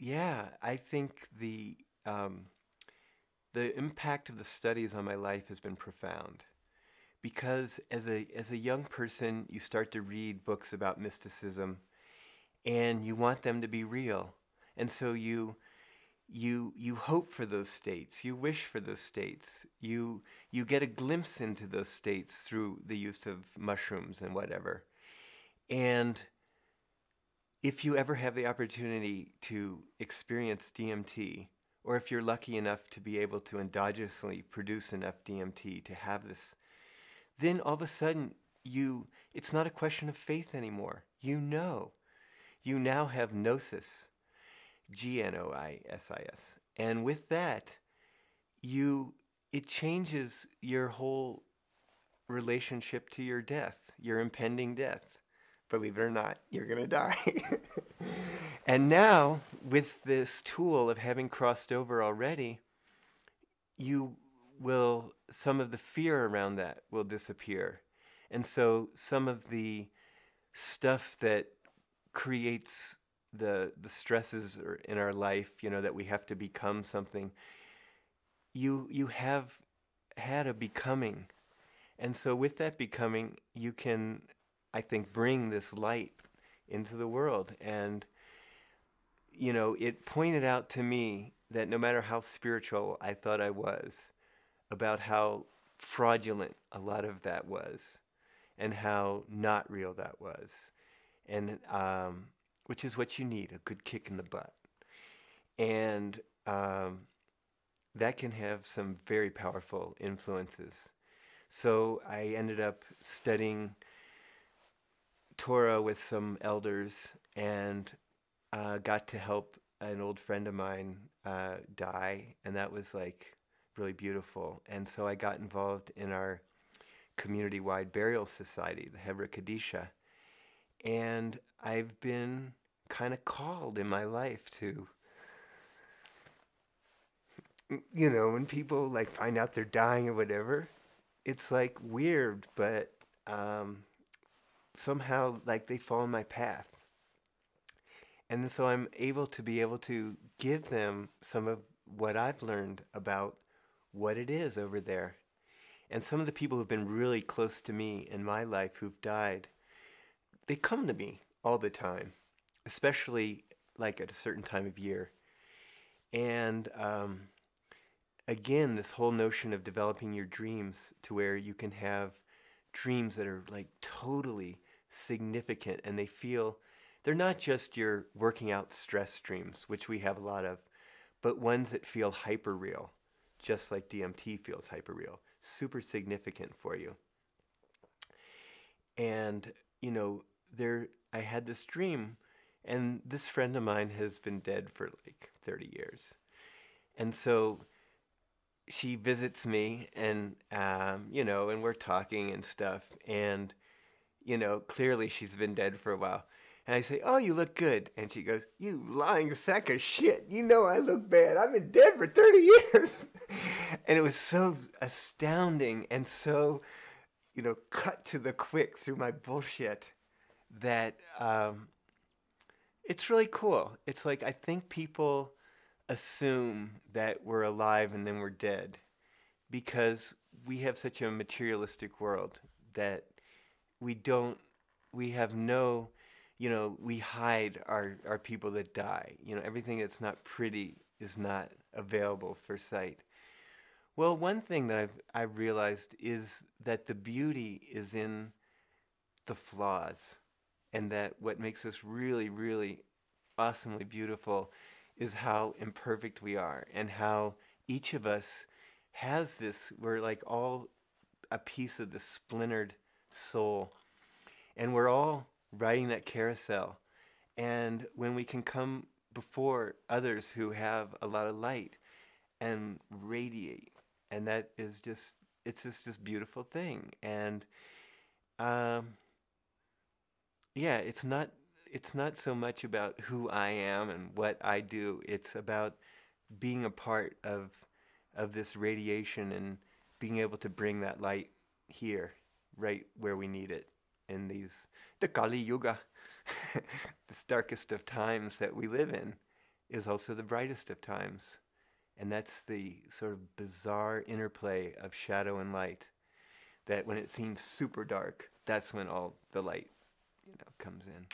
Yeah, I think the impact of the studies on my life has been profound because as a young person, you start to read books about mysticism and you want them to be real. And so you hope for those states, you wish for those states, you get a glimpse into those states through the use of mushrooms and whatever. And if you ever have the opportunity to experience DMT, or if you're lucky enough to be able to endogenously produce enough DMT to have this, then all of a sudden it's not a question of faith anymore. You now have gnosis, Gnoisis. And with that, you it changes your whole relationship to your death, your impending death. Believe it or not, you're going to die. And now, with this tool of having crossed over already, some of the fear around that will disappear. And so some of the stuff that creates the stresses in our life, that we have to become something, you have had a becoming. And so with that becoming, you can, I think, bring this light into the world. And, it pointed out to me that no matter how spiritual I thought I was, about how fraudulent a lot of that was, and how not real that was. And which is what you need, a good kick in the butt. And that can have some very powerful influences. So I ended up studying Torah with some elders and got to help an old friend of mine die, and that was like really beautiful. And so I got involved in our community-wide burial society, the Hebra Kadisha, and I've been kind of called in my life to, when people like find out they're dying or whatever, it's like weird, but somehow like they fall in my path. And so I'm able to give them some of what I've learned about what it is over there. And some of the people who've been really close to me in my life who've died, they come to me all the time, especially like at a certain time of year. And again, this whole notion of developing your dreams to where you can have dreams that are like totally significant, and they're not just your working out stress dreams, which we have a lot of, but ones that feel hyper real, just like DMT feels hyper real, super significant for you. And, I had this dream, and this friend of mine has been dead for like 30 years. And so she visits me, and, and we're talking and stuff, and, clearly she's been dead for a while. And I say, "Oh, you look good." And she goes, "You lying sack of shit. You know I look bad. I've been dead for 30 years. And it was so astounding and so, cut to the quick through my bullshit that it's really cool. It's like I think people assume that we're alive and then we're dead because we have such a materialistic world that we have no, we hide our people that die. Everything that's not pretty is not available for sight. Well, one thing that I've realized is that the beauty is in the flaws, and that what makes us really, really awesomely beautiful is how imperfect we are, and how each of us has this, we're like all a piece of the splintered soul, and we're all riding that carousel. And when we can come before others who have a lot of light and radiate, and that is it's just this beautiful thing. And yeah, it's not so much about who I am and what I do. It's about being a part of this radiation and being able to bring that light here, right where we need it in the Kali Yuga, the darkest of times that we live in. is also the brightest of times. And that's the sort of bizarre interplay of shadow and light, that when it seems super dark, that's when all the light, comes in.